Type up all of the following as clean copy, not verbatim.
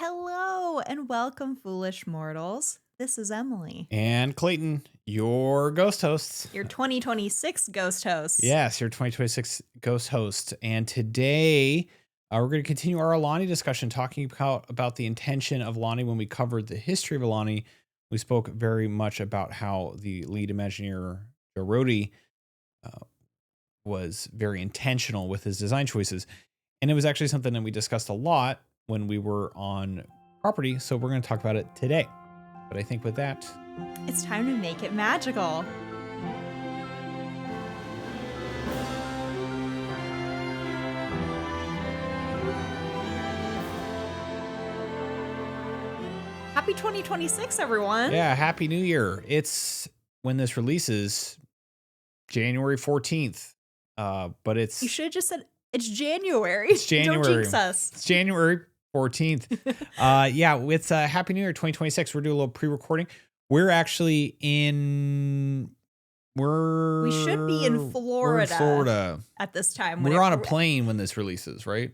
Hello and welcome, foolish mortals. This is Emily, And Clayton, your ghost hosts. your 2026 ghost host. Yes, your 2026 ghost host. And today we're going to continue our Aulani discussion, talking about the intention of Aulani. When we covered the history of Aulani, we spoke very much about how the lead Imagineer, Joe Rohde, was very intentional with his design choices. And it was actually something that we discussed a lot when we were on property. So we're going to talk about it today. But I think with that, It's time to make it magical. Happy 2026, everyone. yeah, Happy New Year. It's when this releases, January 14th. But You should have just said it's January. It's January. Don't jinx us. It's January 14th. Yeah, it's Happy New Year 2026. We're doing a little pre-recording. We're actually We should be in We're in Florida. At this time. We're on a plane when this releases, right?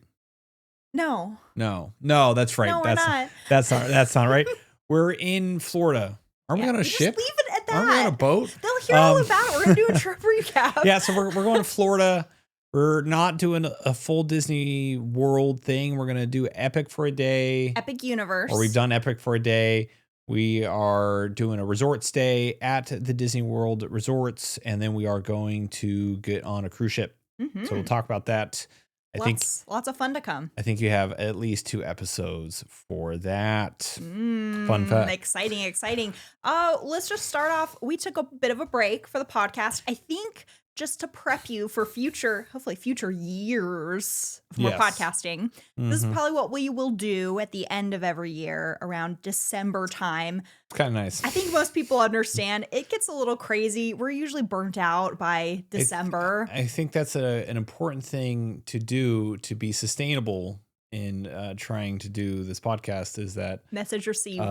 No. No, that's right. No, we're not. That's not right. We're in Florida. Aren't we on a ship? Just leave it at that. Aren't we on a boat? They'll hear all about it. We're going to do a trip recap. Yeah, so we're going to Florida. We're not doing a full Disney World thing. We're going to do Epic for a day. Epic Universe. Or we've done Epic for a day. We are doing a resort stay at the Disney World resorts. And then we are going to get on a cruise ship. Mm-hmm. So we'll talk about that. I think Lots of fun to come. I think you have at least 2 episodes for that. Fun fact. Exciting. Let's just start off. We took a bit of a break for the podcast. I think just to prep you for hopefully future years of more podcasting. This is probably what we will do at the end of every year around December time. It's kind of nice. I think most people understand it gets a little crazy. We're usually burnt out by December. I think that's an important thing to do to be sustainable in trying to do this podcast, is that Message received.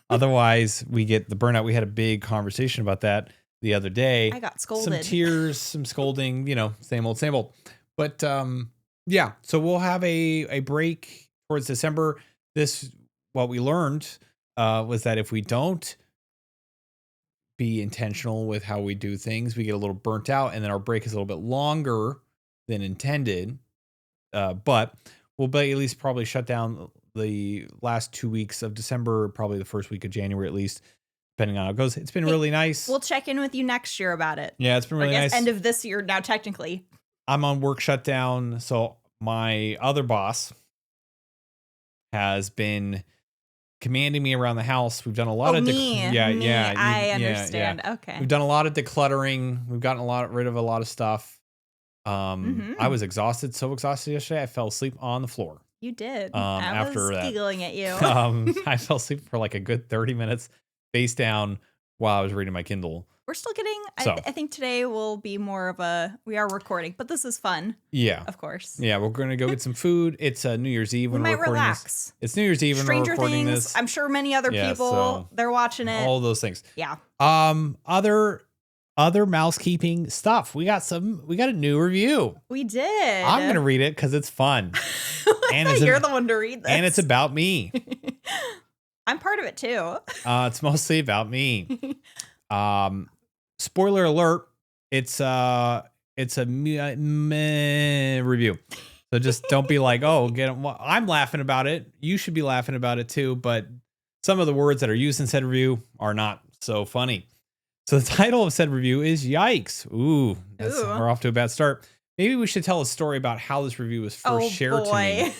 Otherwise we get the burnout. We had a big conversation about that the other day. I got scolded. Some tears, some scolding, same old. But yeah, so we'll have a break towards December. What we learned was that if we don't be intentional with how we do things, we get a little burnt out, and then our break is a little bit longer than intended. But we'll at least probably shut down the last 2 weeks of December, probably the first week of January at least, depending on how it goes. It's been really nice. We'll check in with you next year about it. Yeah, it's been really nice. End of this year now, technically. I'm on work shutdown, so my other boss has been commanding me around the house. We've done a lot of me. I understand. Yeah. Okay. We've done a lot of decluttering. We've gotten rid of a lot of stuff. I was exhausted, so exhausted yesterday. I fell asleep on the floor. You did. After I was giggling at you. I fell asleep for like a good 30 minutes, face down, while I was reading my Kindle. We're still getting, I think today will be more of we are recording, but this is fun. Yeah. Of course. Yeah, we're going to go get some food. It's New Year's Eve when we're recording relax. This. It's New Year's Eve when Stranger we're recording Things, this. I'm sure many other people, they're watching it. All those things. Yeah. Other mousekeeping stuff. We got a new review. We did. I'm going to read it because it's fun. And you're the one to read this. And it's about me. I'm part of it too. It's mostly about me. Spoiler alert, it's a meh review. So just don't be like, oh, I'm laughing about it. You should be laughing about it too. But some of the words that are used in said review are not so funny. So the title of said review is Yikes. Ooh. We're off to a bad start. Maybe we should tell a story about how this review was first shared to me.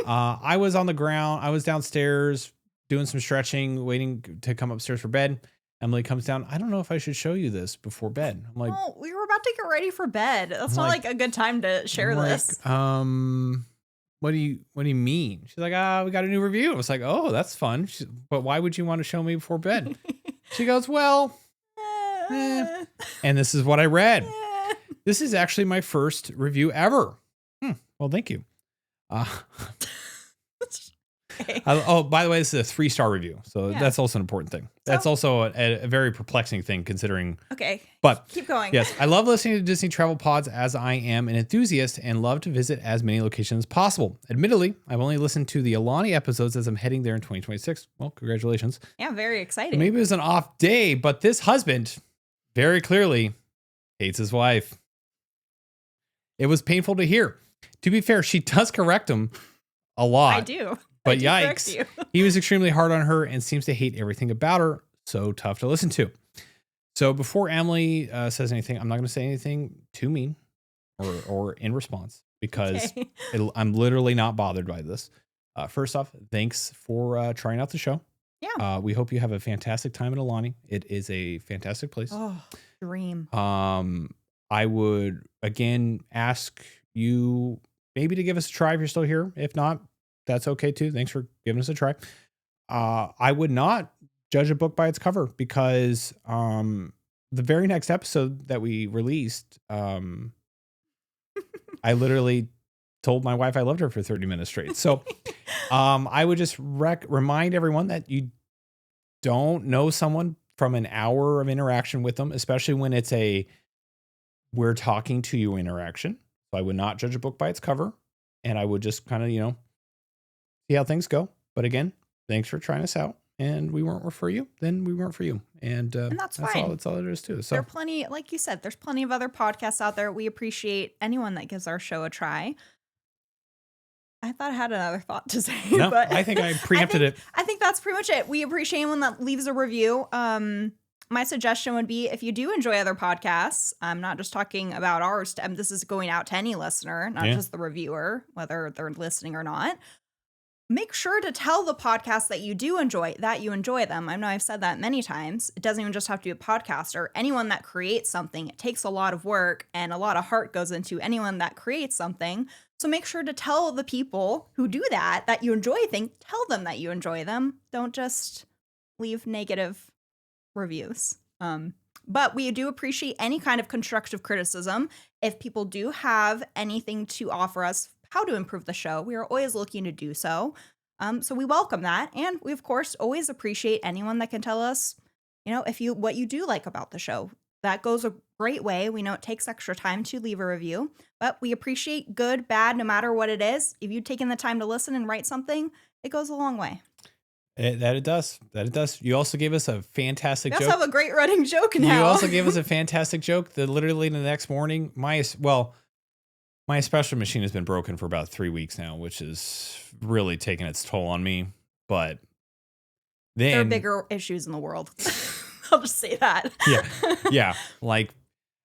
I was on the ground. I was downstairs doing some stretching, waiting to come upstairs for bed. Emily comes down. I don't know if I should show you this before bed. I'm like, oh, we were about to get ready for bed. That's not like a good time to share this. What do you mean? She's like, we got a new review. I was like, oh, that's fun. But why would you want to show me before bed? She goes, well, and this is what I read. This is actually my first review ever. Well, thank you. Okay. Oh, by the way, this is a 3-star review. So Yeah. that's also an important thing. That's also a very perplexing thing considering. Okay. But keep going. Yes, I love listening to Disney travel pods as I am an enthusiast and love to visit as many locations as possible. Admittedly, I've only listened to the Aulani episodes as I'm heading there in 2026. Well, congratulations. Yeah, very exciting. Maybe it was an off day, but this husband very clearly hates his wife. It was painful to hear. To be fair, she does correct him a lot. I do. But yikes. He was extremely hard on her and seems to hate everything about her. So tough to listen to. So before Emily says anything, I'm not going to say anything too mean or in response because I'm literally not bothered by this. First off, thanks for trying out the show. Yeah. We hope you have a fantastic time at Aulani. It is a fantastic place. Oh, dream. I would again ask you maybe to give us a try if you're still here. If not, that's okay too. Thanks for giving us a try. I would not judge a book by its cover because the very next episode that we released, I literally told my wife I loved her for 30 minutes straight. So I would just remind everyone that you don't know someone from an hour of interaction with them, especially when it's a we're talking to you interaction. So I would not judge a book by its cover, and I would just kind of, see how things go. But again, thanks for trying us out. And we weren't for you, then we weren't for you. And that's fine. That's all it is too. So there are plenty, like you said, there's plenty of other podcasts out there. We appreciate anyone that gives our show a try. I thought I had another thought to say, no, but I think I preempted it. I think that's pretty much it. We appreciate anyone that leaves a review. My suggestion would be if you do enjoy other podcasts, I'm not just talking about ours. This is going out to any listener, not just the reviewer, whether they're listening or not. Make sure to tell the podcast that you do enjoy, that you enjoy them. I know I've said that many times. It doesn't even just have to be a podcaster. Anyone that creates something, it takes a lot of work and a lot of heart goes into anyone that creates something. So make sure to tell the people who do that you enjoy things. Tell them that you enjoy them. Don't just leave negative reviews. But we do appreciate any kind of constructive criticism. If people do have anything to offer us, how to improve the show, we are always looking to do so. So we welcome that. And we, of course, always appreciate anyone that can tell us, what you do like about the show. That goes a great way. We know it takes extra time to leave a review, but we appreciate good, bad, no matter what it is. If you've taken the time to listen and write something, it goes a long way. It does. You also gave us a fantastic joke. We also have a great running joke now. You also gave us a fantastic joke that literally the next morning, my espresso machine has been broken for about 3 weeks now, which is really taking its toll on me. But then there are bigger issues in the world. I'll just say that. Yeah.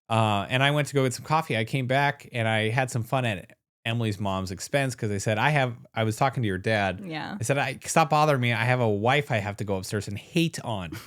And I went to go get some coffee. I came back and I had some fun at Emily's mom's expense because I said, I was talking to your dad. Yeah. I said, stop bothering me. I have a wife I have to go upstairs and hate on.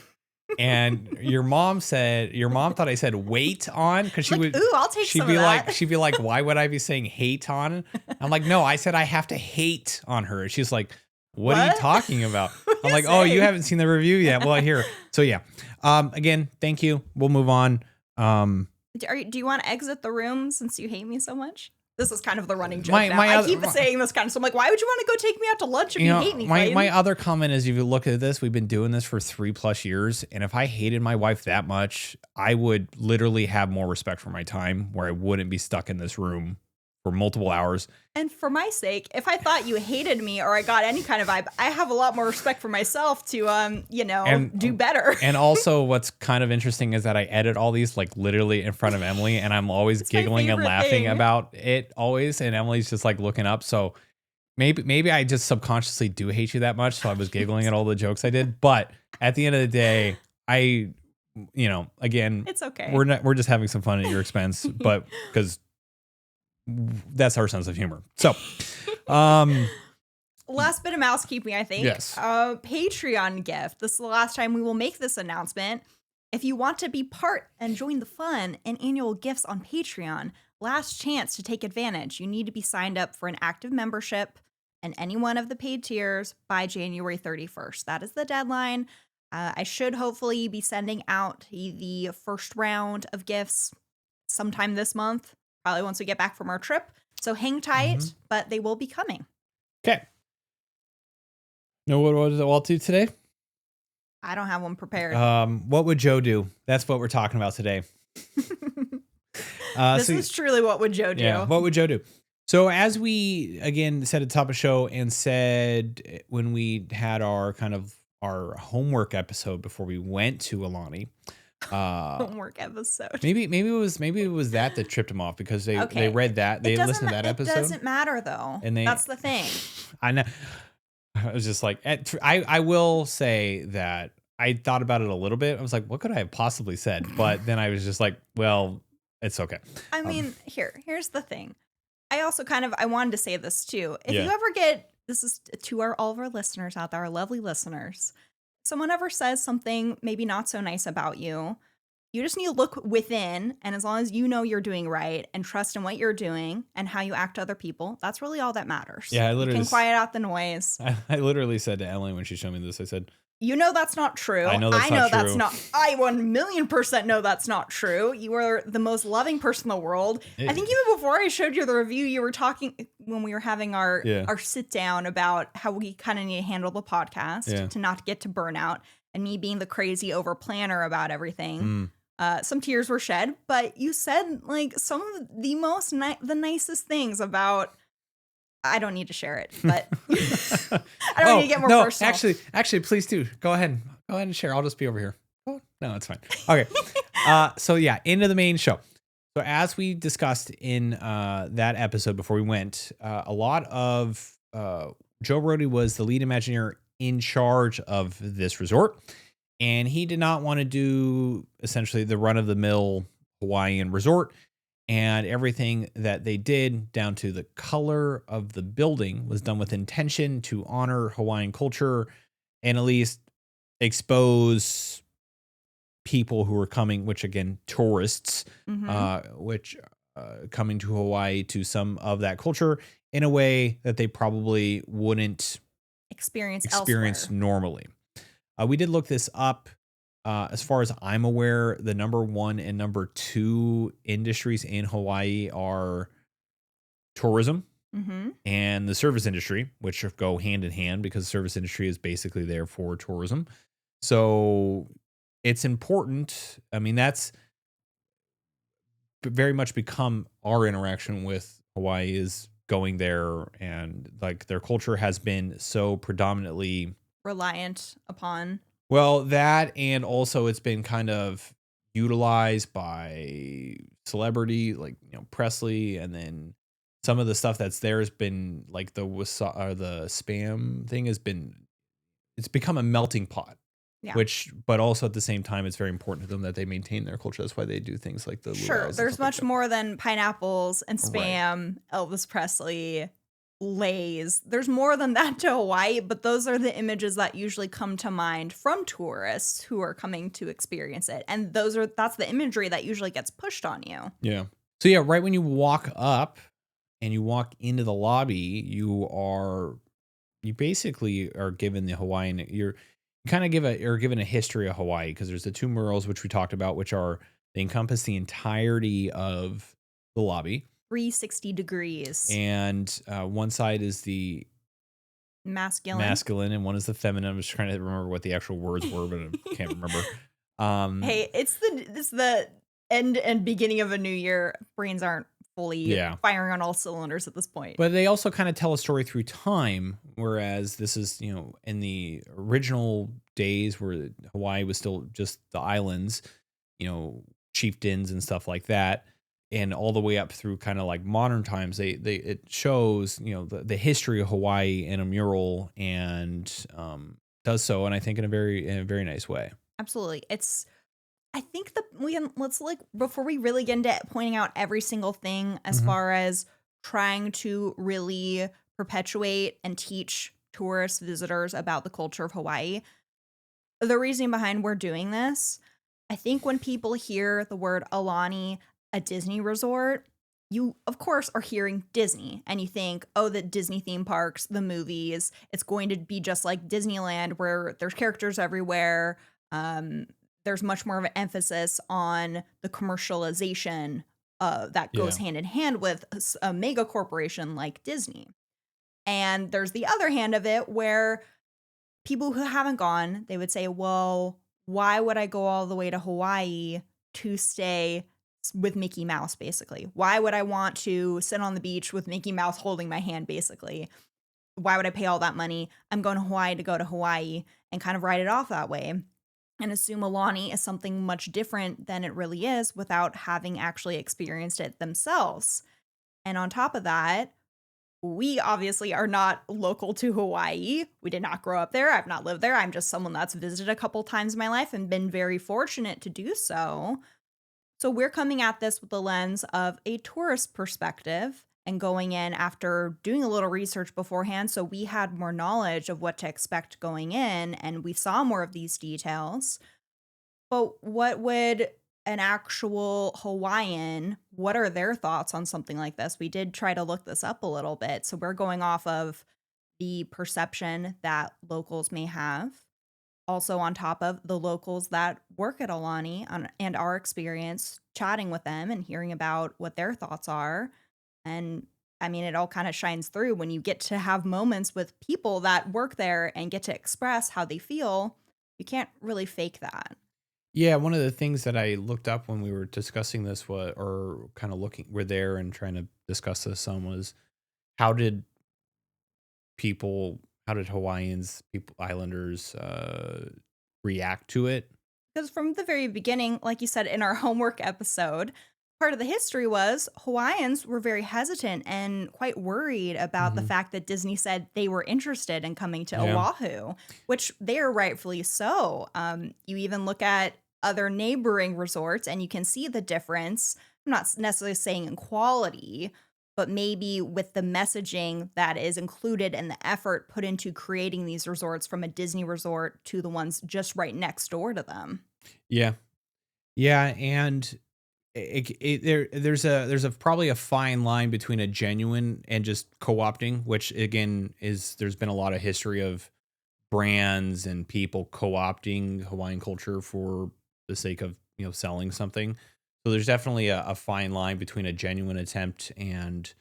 And your mom thought I said wait on because she would. Ooh, I'll take some of that. She'd be like, why would I be saying hate on? I'm like, no, I said I have to hate on her. She's like, what are you talking about? I'm like, oh, you haven't seen the review yet. Well, here. So yeah. Again, thank you. We'll move on. Do you want to exit the room since you hate me so much? This is kind of the running joke now. I keep saying this kind of, so I'm like, why would you want to go take me out to lunch if you hate me? My other comment is, if you look at this, we've been doing this for 3+ years. And if I hated my wife that much, I would literally have more respect for my time where I wouldn't be stuck in this room for multiple hours. And for my sake, if I thought you hated me or I got any kind of vibe, I have a lot more respect for myself to, do better. And also what's kind of interesting is that I edit all these like literally in front of Emily and I'm always giggling and laughing about it always. And Emily's just like looking up. So maybe I just subconsciously do hate you that much. So I was giggling at all the jokes I did. But at the end of the day, again, it's okay. We're just having some fun at your expense, but because that's our sense of humor. So, last bit of housekeeping, I think. Yes. Patreon gift. This is the last time we will make this announcement. If you want to be part and join the fun and annual gifts on Patreon, last chance to take advantage. You need to be signed up for an active membership and any one of the paid tiers by January 31st. That is the deadline. I should hopefully be sending out the first round of gifts sometime this month. Probably once we get back from our trip. So hang tight, but they will be coming. Okay. Know what I'll do today? I don't have one prepared. What would Joe do? That's what we're talking about today. This is truly what would Joe do? Yeah, what would Joe do? So as we, again, said at the top of the show and said when we had our kind of our homework episode before we went to Aulani. Homework episode. Maybe it was that tripped them off because they read that. They listened to that episode. It doesn't matter though. And that's the thing. I know. I was just like, I will say that I thought about it a little bit. I was like, what could I have possibly said? But then I was just like, well, it's okay. I mean, here's the thing. I also I wanted to say this too. If you ever get, this is to all of our listeners out there, our lovely listeners, someone ever says something maybe not so nice about you, you just need to look within, and as long as you know you're doing right and trust in what you're doing and how you act to other people, that's really all that matters. Yeah, I literally you can quiet out the noise. I literally said to Emily when she showed me this, I said, you know that's not true. I know that's not true. I 1,000,000% know that's not true. You are the most loving person in the world. I think even before I showed you the review, you were talking when we were having our sit down about how we kind of need to handle the podcast to not get to burnout, and me being the crazy over planner about everything. Some tears were shed, but you said like some of the most the nicest things about. I don't need to share it, but I don't need to get more personal. Actually, please do. Go ahead and share. I'll just be over here. Oh, no, it's fine. Okay. So yeah, into the main show. So as we discussed in that episode before we went, a lot of Joe Brody was the lead Imagineer in charge of this resort, and he did not want to do essentially the run-of-the-mill Hawaiian resort. And everything that they did, down to the color of the building, was done with intention to honor Hawaiian culture and at least expose people who are coming, which again, tourists, coming to Hawaii to some of that culture in a way that they probably wouldn't experience normally. We did look this up. As far as I'm aware, the number 1 and number 2 industries in Hawaii are tourism and the service industry, which go hand in hand because the service industry is basically there for tourism. So it's important. I mean, that's very much become our interaction with Hawaii is going there, and like their culture has been so predominantly reliant upon. Well, that, and also it's been kind of utilized by celebrity, like, Presley, and then some of the stuff that's there has been like the spam thing it's become a melting pot. Yeah. But also at the same time, it's very important to them that they maintain their culture. That's why they do things like the luau's. There's much more than pineapples and spam, Elvis Presley, Lays. There's more than that to Hawaii, but those are the images that usually come to mind from tourists who are coming to experience it. And that's the imagery that usually gets pushed on you. Yeah. So yeah, right when you walk up and you walk into the lobby, you basically are given the Hawaiian, you're given a history of Hawaii, because there's the 2 murals which we talked about, which they encompass the entirety of the lobby. 360 degrees. And one side is the masculine and one is the feminine. I'm just trying to remember what the actual words were, but I can't remember. Hey, it's the end and beginning of a new year. Brains aren't fully firing on all cylinders at this point. But they also kind of tell a story through time, whereas this is, in the original days where Hawaii was still just the islands, chieftains and stuff like that. And all the way up through kind of like modern times, it shows, the history of Hawaii in a mural, and does so, and I think in a very nice way. Absolutely. I think let's before we really get into pointing out every single thing as far as trying to really perpetuate and teach tourists, visitors about the culture of Hawaii. The reasoning behind we're doing this, I think when people hear the word Aulani, a Disney resort, you of course are hearing Disney and you think, oh, the Disney theme parks, the movies, it's going to be just like Disneyland where there's characters everywhere. There's much more of an emphasis on the commercialization that goes hand in hand with a mega corporation like Disney. And there's the other hand of it where people who haven't gone, they would say, well, why would I go all the way to Hawaii to stay with Mickey Mouse, basically? Why would I want to sit on the beach with Mickey Mouse holding my hand, basically? Why would I pay all that money? I'm going to Hawaii to go to Hawaii and kind of write it off that way and assume Aulani is something much different than it really is without having actually experienced it themselves. And on top of that, we obviously are not local to Hawaii. We did not grow up there. I've not lived there. I'm just someone that's visited a couple times in my life and been very fortunate to do so. So we're coming at this with the lens of a tourist perspective and going in after doing a little research beforehand. So we had more knowledge of what to expect going in and we saw more of these details. But what would an actual Hawaiian, what are their thoughts on something like this? We did try to look this up a little bit. So we're going off of the perception that locals may have, also on top of the locals that work at Aulani and our experience chatting with them and hearing about what their thoughts are. And I mean, it all kind of shines through when you get to have moments with people that work there and get to express how they feel. You can't really fake that. Yeah, one of the things that I looked up when we were discussing this was, or kind of looking, we're there and trying to discuss this some was how did how did Hawaiians, people, islanders, react to it? Because from the very beginning, like you said in our homework episode, part of the history was Hawaiians were very hesitant and quite worried about the Hmm. fact that Disney said they were interested in coming to Yeah. Oahu, which they are rightfully so. You even look at other neighboring resorts and you can see the difference. I'm not necessarily saying in quality, but maybe with the messaging that is included and the effort put into creating these resorts from a Disney resort to the ones just right next door to them. Yeah. Yeah. And there's a probably a fine line between a genuine and just co-opting, which again is there's been a lot of history of brands and people co-opting Hawaiian culture for the sake of selling something. So there's definitely a fine line between a genuine attempt and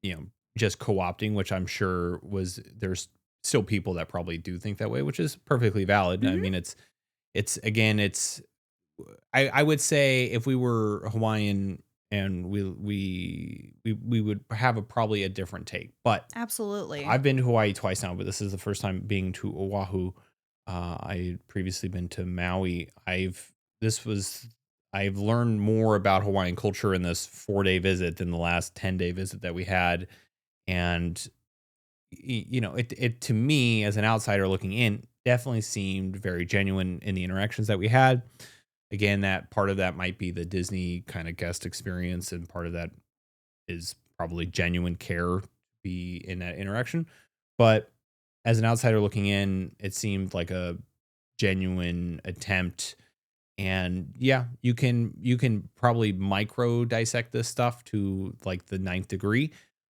you know just co-opting, which I'm sure was there's still people that probably do think that way, which is perfectly valid. I Mhm. mean, it's again it's I would say if we were Hawaiian and we would have probably a different take. But Absolutely. I've been to Hawaii twice now, but this is the first time being to Oahu. I had previously been to Maui. This was I've learned more about Hawaiian culture in this 4-day visit than the last 10-day visit that we had, and it to me as an outsider looking in definitely seemed very genuine in the interactions that we had. Again, that part of that might be the Disney kind of guest experience, and part of that is probably genuine care to be in that interaction. But as an outsider looking in, it seemed like a genuine attempt. And yeah, you can probably micro dissect this stuff to like the ninth degree,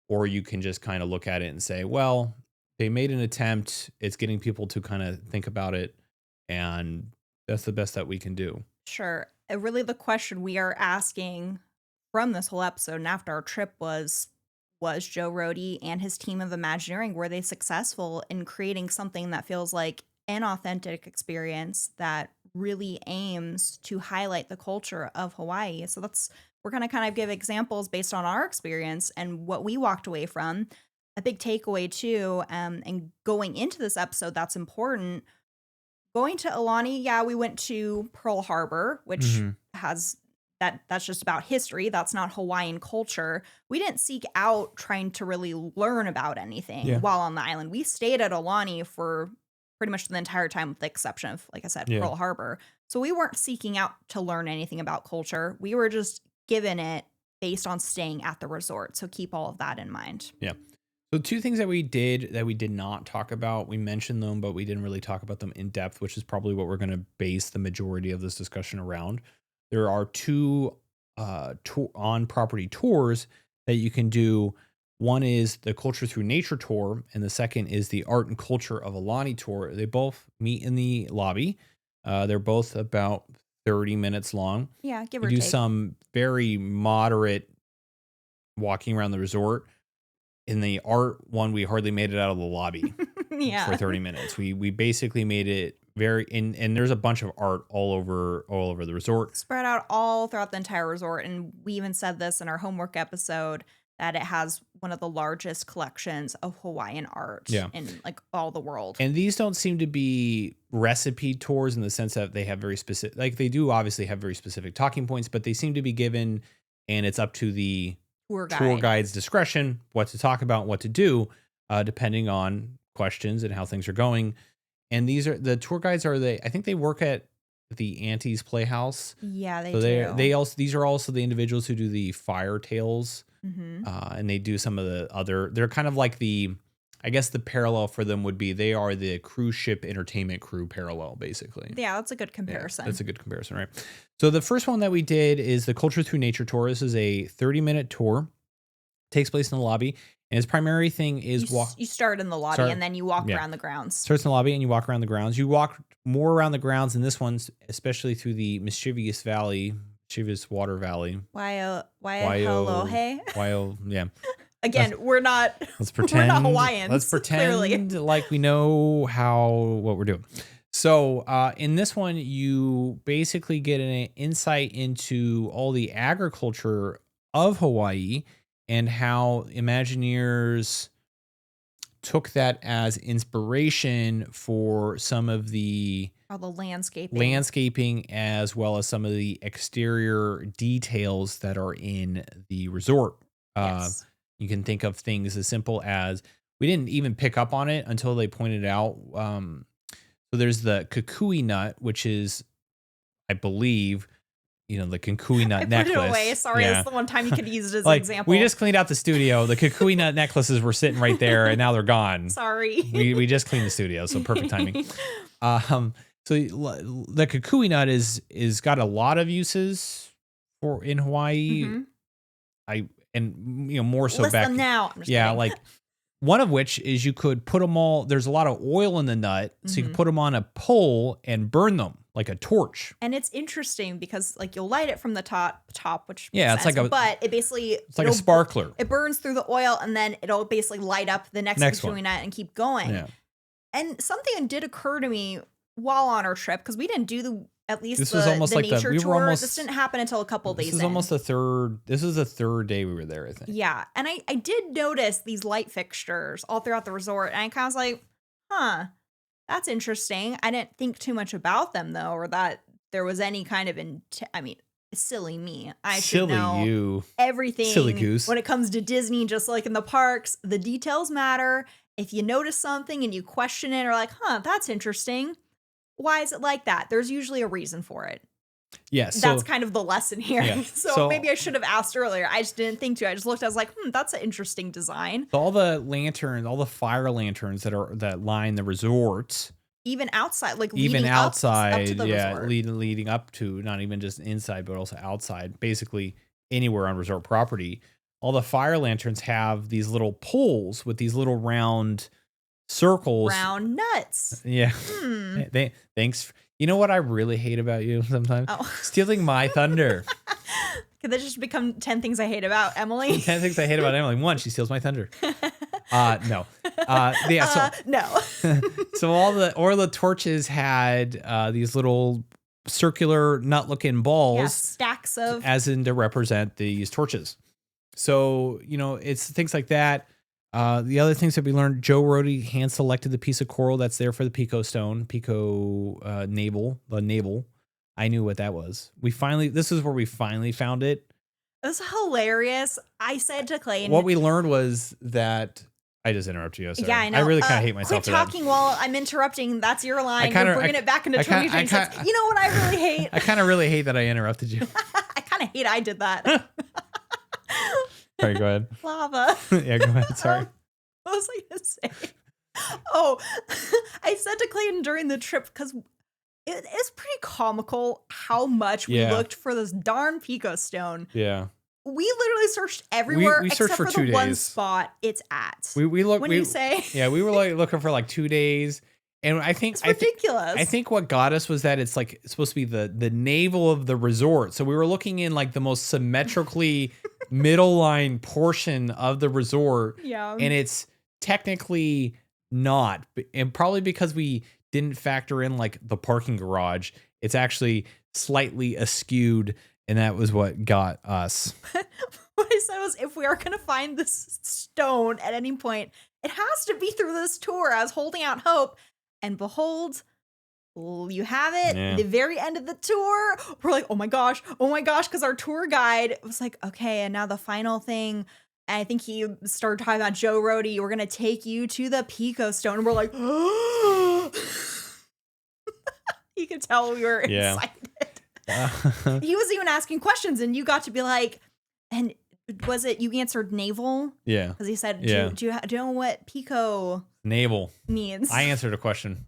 or you can just kind of look at it and say, well, they made an attempt. It's getting people to kind of think about it, and that's the best that we can do. Sure. Really, the question we are asking from this whole episode and after our trip was Joe Rohde and his team of Imagineering, were they successful in creating something that feels like an authentic experience that really aims to highlight the culture of Hawaii? So we're going to kind of give examples based on our experience and what we walked away from. A big takeaway too, and going into this episode that's important. Going to Aulani, yeah, we went to Pearl Harbor, which Hmm. has that's just about history. That's not Hawaiian culture. We didn't seek out trying to really learn about anything Yeah. while on the island. We stayed at Aulani for pretty much the entire time with the exception of, like I said, Yeah. Pearl Harbor. So we weren't seeking out to learn anything about culture. We were just given it based on staying at the resort. So keep all of that in mind. Yeah. So two things that we did not talk about. We mentioned them, but we didn't really talk about them in depth, which is probably what we're going to base the majority of this discussion around. There are two on property tours that you can do. One is the Culture Through Nature tour, and the second is the Art and Culture of Aulani tour. They both meet in the lobby. They're both about 30 minutes long. Yeah, give You or do take. some very moderate walking around the resort. In the art one, we hardly made it out of the lobby. Yeah. for 30 minutes. We basically made it very and there's a bunch of art all over the resort. Spread out all throughout the entire resort. And we even said this in our homework episode that it has one of the largest collections of Hawaiian art in like all the world. And these don't seem to be recipe tours in the sense that they have very specific, like they do obviously have very specific talking points, but they seem to be given, and it's up to the tour guide's discretion what to talk about, what to do, depending on questions and how things are going. And these are the tour guides I think they work at the Auntie's Playhouse. Yeah, they do. These are also the individuals who do the fire tales. Mm-hmm. And they do some of the other, they're kind of like I guess the parallel for them would be they are the cruise ship entertainment crew parallel, basically. Yeah, that's a good comparison. Yeah, that's a good comparison, right? So the first one that we did is the Culture Through Nature tour. This is a 30-minute tour. Takes place in the lobby. And its primary thing is you start in the lobby and then you walk around the grounds. Starts in the lobby and you walk around the grounds. You walk more around the grounds in this one, especially through the mischievous water valley. Yeah. Again, we're not Hawaiians. Let's pretend like we know what we're doing. So in this one, you basically get an insight into all the agriculture of Hawaii and how Imagineers took that as inspiration for some of the landscaping as well as some of the exterior details that are in the resort. Yes. You can think of things as simple as, we didn't even pick up on it until they pointed out. So there's the kukui nut, which is, I believe, the kukui nut necklace. Put it away. Sorry, it's the one time you could use it as an example. We just cleaned out the studio. The kukui nut necklaces were sitting right there, and now they're gone. Sorry. We just cleaned the studio, so perfect timing. So the kukui nut is got a lot of uses in Hawaii. Mm-hmm. More so List back them now. I'm just kidding. Like one of which is you could put them all. There's a lot of oil in the nut, so you could put them on a pole and burn them like a torch. And it's interesting because you'll light it from the top, which it's sense, like but it basically it's like a sparkler. It burns through the oil and then it'll basically light up the next kukui nut and keep going. Yeah. And something did occur to me while on our trip because we didn't do the nature tour. This didn't happen until a couple days. This is almost the third. This is the third day we were there, I think. Yeah, and I did notice these light fixtures all throughout the resort, and I kind of was like, "Huh, that's interesting." I didn't think too much about them though, or that there was any kind of silly me. I should know everything. Silly goose. When it comes to Disney, just like in the parks, the details matter. If you notice something and you question it, or like, "Huh, that's interesting." Why is it like that? There's usually a reason for it. Yes. That's kind of the lesson here. Yeah. So maybe I should have asked earlier. I just didn't think to. I just looked, I was like, that's an interesting design. All the lanterns, all the fire lanterns that line the resorts. Even outside, up to the resort. Leading up to, not even just inside, but also outside, basically anywhere on resort property. All the fire lanterns have these little poles with these little round circles, round nuts. Yeah. Thanks. You know what I really hate about you sometimes? Stealing my thunder. Could that just become 10 things I hate about Emily? 10 things I hate about Emily. 1, she steals my thunder. No. Yeah. No. So all the torches had these little circular nut-looking balls, stacks of, as in to represent these torches. So it's things like that. The other things that we learned, Joe Rohde hand selected the piece of coral that's there for the Pico stone, navel, the navel. I knew what that was. This is where we finally found it. It was hilarious. I said to Clayton, what we learned was that I just interrupted you. Sorry. Yeah, I know. I really kind of hate myself. Quit talking while I'm interrupting. That's your line. You're bringing it back into 2026. You know what I really hate? I kind of really hate that I interrupted you. I kind of hate I did that. Sorry, go ahead. Lava. Yeah, go ahead. Sorry. What was I going to say? Oh, I said to Clayton during the trip, because it is pretty comical how much we looked for this darn Pico stone. Yeah. We literally searched everywhere we searched except for 2 the one days. spot it's at. We looked. You say? Yeah, we were looking for 2 days. And I think it's ridiculous. I think what got us was that it's supposed to be the navel of the resort. So we were looking in the most symmetrically middle line portion of the resort. Yeah. And it's technically not. And probably because we didn't factor in like the parking garage, it's actually slightly askewed, and that was what got us. What I said was, if we are going to find this stone at any point, it has to be through this tour. I was holding out hope, and behold, you have it. Yeah. The very end of the tour, we're like, oh my gosh, because our tour guide was like, okay, and now the final thing. And I think he started talking about Joe Rohde. We're gonna take you to the Pico Stone. And we're like, oh. You could tell we were excited. He was even asking questions, and you got to be like, and was it you answered navel? Yeah, because he said, do you know what Pico navel means? I answered a question.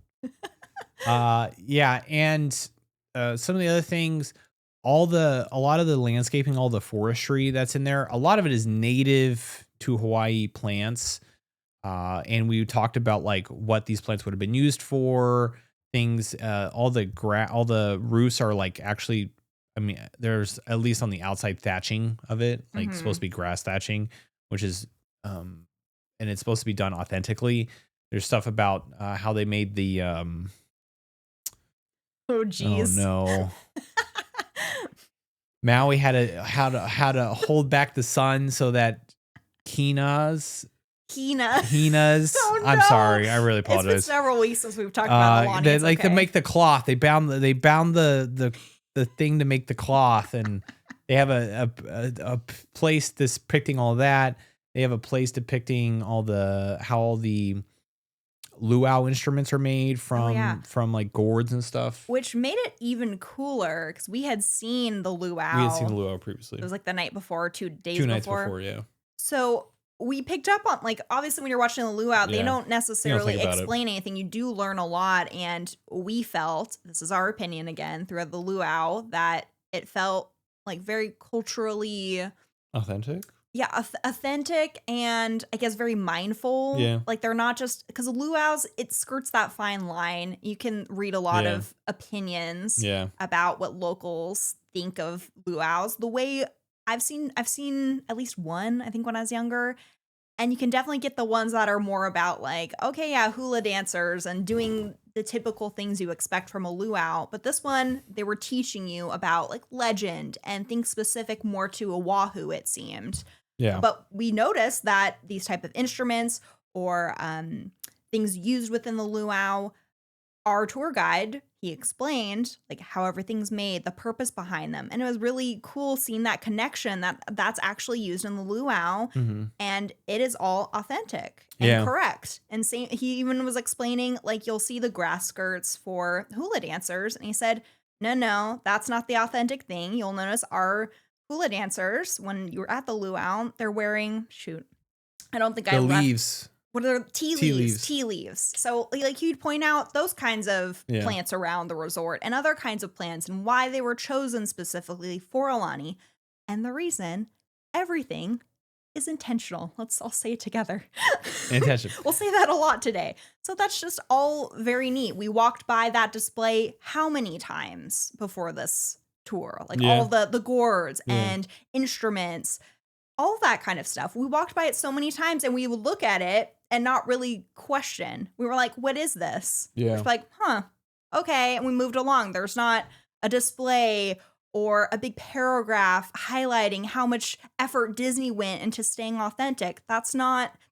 Yeah, and some of the other things, a lot of the landscaping, all the forestry that's in there, a lot of it is native to Hawaii plants. And we talked about like what these plants would have been used for, things, all the roofs are like actually, I mean, there's at least on the outside thatching of it, like supposed to be grass thatching, which is, and it's supposed to be done authentically. There's stuff about how they made the, oh geez. Oh no. Maui had to hold back the sun so that Hina's. Oh, no. I'm sorry. I really apologize. It's been several weeks since we've talked about Aulani. Like to make the cloth. They bound the thing to make the cloth, and they have a place depicting all that. They have a place depicting how all the luau instruments are made from like gourds and stuff, which made it even cooler because we had seen the luau. We had seen the luau previously. It was like the night before, 2 days before. 2 before. nights before, yeah. So we picked up on, like, obviously when you're watching the luau, they don't necessarily explain anything. You do learn a lot, and we felt, this is our opinion again, throughout the luau, that it felt like very culturally authentic. Yeah, authentic, and I guess very mindful. Yeah. Like they're not just, because luau's, it skirts that fine line. You can read a lot of opinions about what locals think of luau's. The way I've seen at least one, I think when I was younger, and you can definitely get the ones that are more about like, okay, yeah, hula dancers and doing the typical things you expect from a luau. But this one, they were teaching you about like legend and things specific more to Oahu, it seemed. Yeah. But we noticed that these type of instruments or things used within the luau, our tour guide, he explained like how everything's made, the purpose behind them. And it was really cool seeing that connection that's actually used in the luau, and it is all authentic and correct. And he even was explaining, like, you'll see the grass skirts for hula dancers. And he said, no, that's not the authentic thing. You'll notice our hula dancers, when you were at the luau, they're wearing, I don't think leaves. What are tea leaves? So like you'd point out those kinds of plants around the resort and other kinds of plants and why they were chosen specifically for Aulani. And the reason, everything is intentional. Let's all say it together. Intentional. We'll say that a lot today. So that's just all very neat. We walked by that display how many times before this tour? Like all the gourds and instruments, all that kind of stuff. We walked by it so many times, and we would look at it and not really question. We were like, what is this? Yeah. We're like, okay. And we moved along. There's not a display or a big paragraph highlighting how much effort Disney went into staying authentic. They're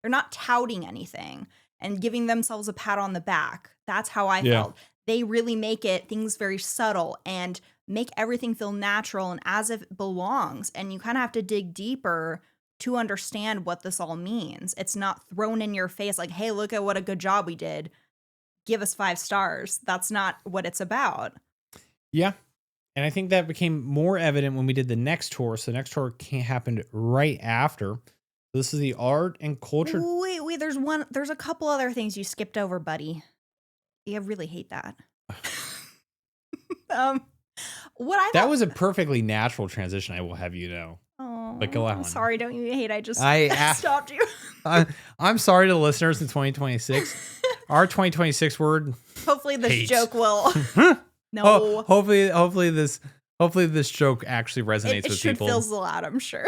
not touting anything and giving themselves a pat on the back. That's how I felt. They really make things very subtle and make everything feel natural and as if it belongs. And you kind of have to dig deeper to understand what this all means. It's not thrown in your face like, hey, look at what a good job we did. Give us 5 stars. That's not what it's about. Yeah. And I think that became more evident when we did the next tour. So the next tour happened right after. This is the art and culture. Wait, there's a couple other things you skipped over, buddy. I really hate that. That was a perfectly natural transition, I will have you know. Oh, but go on. I'm sorry, don't you hate? I stopped you. I'm sorry to the listeners in 2026. Our 2026 word. Hopefully this joke will. No. Hopefully this joke actually resonates with people. It should fizzle out, I'm sure.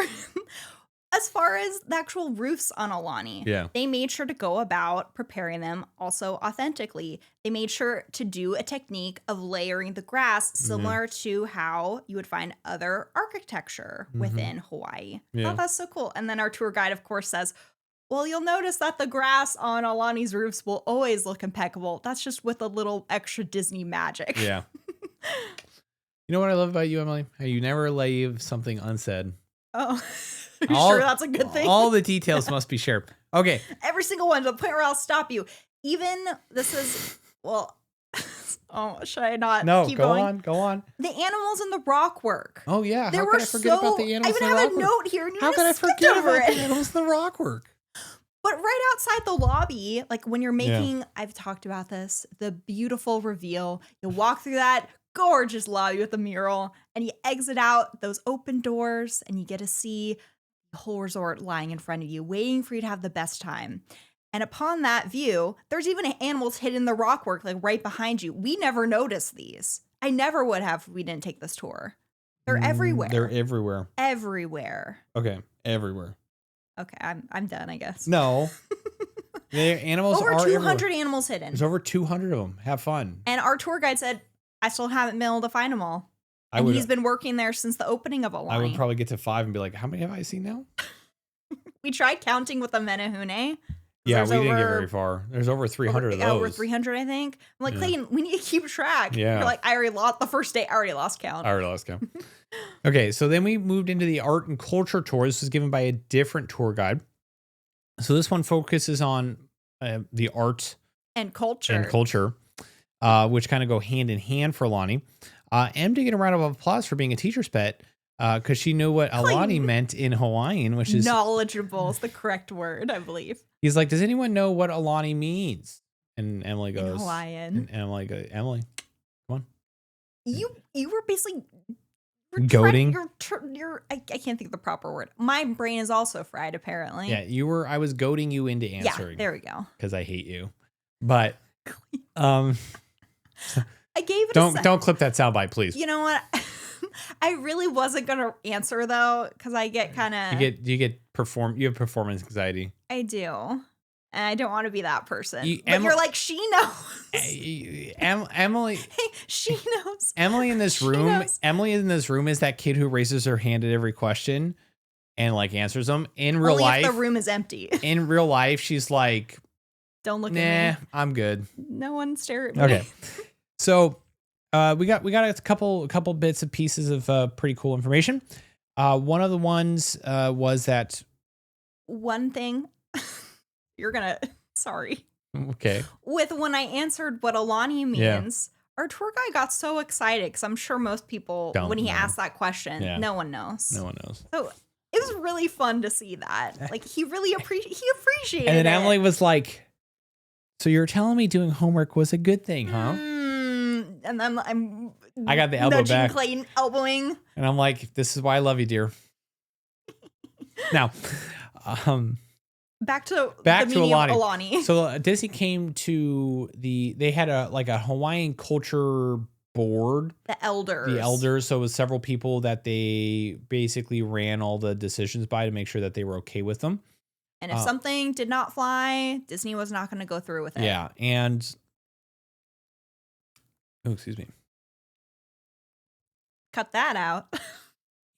As far as the actual roofs on Aulani, Yeah. they made sure to go about preparing them also authentically. They made sure to do a technique of layering the grass similar to how you would find other architecture within Hawaii. Yeah. Oh, that's so cool. And then our tour guide, of course, says, well, you'll notice that the grass on Aulani's roofs will always look impeccable. That's just with a little extra Disney magic. Yeah. You know what I love about you, Emily? How you never leave something unsaid. Oh, are you sure that's a good thing? All the details must be shared. Okay. Every single one to the point where I'll stop you. Even this is, well, oh, should I not keep going? Go on. The animals in the rock work. Oh, yeah. They How were could I forget about the I animals even in the have rock a work? note here. And you How just could I skipped forget over about it. the animals in the rock work? But right outside the lobby, like when you're making, I've talked about this, the beautiful reveal. You walk through that gorgeous lobby with the mural and you exit out those open doors and you get to see the whole resort lying in front of you, waiting for you to have the best time. And upon that view, there's even animals hidden in the rockwork, like right behind you. We never noticed these. I never would have if we didn't take this tour. They're everywhere. They're everywhere. Everywhere. Okay. Everywhere. Okay, I'm done, I guess. No. The animals over are 200 everywhere. animals hidden. There's over 200 of them. Have fun. And our tour guide said, I still haven't been able to find them all. And he's been working there since the opening of Aulani. I would probably get to 5 and be like, how many have I seen now? We tried counting with the Menehune. Yeah, we didn't get very far. There's over 300 of those. Over 300, I think. I'm like, Clayton, we need to keep track. Yeah. You're like, I already lost the first day. I already lost count. Okay, so then we moved into the art and culture tour. This was given by a different tour guide. So this one focuses on the art and culture, which kind of go hand in hand for Aulani. Em did get a round of applause for being a teacher's pet because she knew what Aulani meant in Hawaiian, which is knowledgeable is the correct word, I believe. He's like, does anyone know what Aulani means? And Emily goes, in Hawaiian. And Emily goes, Emily, come on. You were basically goading. I can't think of the proper word. My brain is also fried, apparently. Yeah, I was goading you into answering. Yeah, there we go. Because I hate you. But I gave it don't clip that soundbite, please. You know what? I really wasn't gonna answer though, because I get kind of you have performance anxiety. I do. And I don't want to be that person. But you're like, she knows. Emily. Hey, she knows. Emily in this room. Emily in this room is that kid who raises her hand at every question and like answers them. In real life, if the room is empty. In real life, she's like, don't look at me. I'm good. No one stare at me. Okay. So we got a couple bits and pieces of pretty cool information. One of the ones was that one thing. You're gonna sorry. Okay. With when I answered what Aulani means, our tour guide got so excited because I'm sure most people when he asked that question, no one knows. No one knows. So it was really fun to see that. Like he really appreciated it. And then Emily was like, so you're telling me doing homework was a good thing, huh? And then I got the elbow back. Clayton elbowing. And I'm like, this is why I love you, dear. Now, Back to Aulani. So Disney came to they had a Hawaiian culture board. The elders. So it was several people that they basically ran all the decisions by to make sure that they were okay with them. And if something did not fly, Disney was not going to go through with it. Yeah. And excuse me. Cut that out.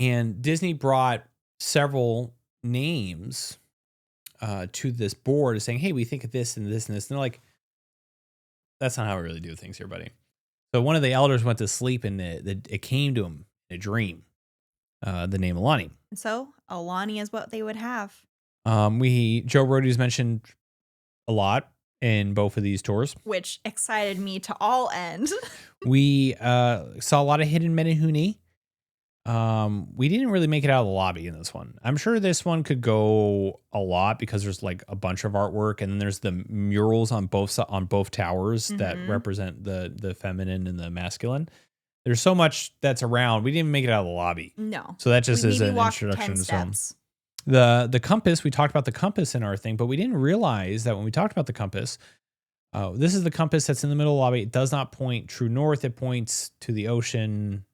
And Disney brought several names to this board saying, hey, we think of this and this and this. And they're like, that's not how we really do things here, buddy. So one of the elders went to sleep and it came to him in a dream, the name Aulani. So Aulani is what they would have. Joe Rody's mentioned a lot in both of these tours, which excited me to all end. We saw a lot of hidden Menehune. We didn't really make it out of the lobby in this one. I'm sure this one could go a lot because there's like a bunch of artwork, and then there's the murals on both towers that represent the feminine and the masculine. There's so much that's around. We didn't even make it out of the lobby. No. So that just is an introduction to some. The compass, we talked about the compass in our thing, but we didn't realize that when we talked about the compass, this is the compass that's in the middle of the lobby. It does not point true north. It points to the ocean,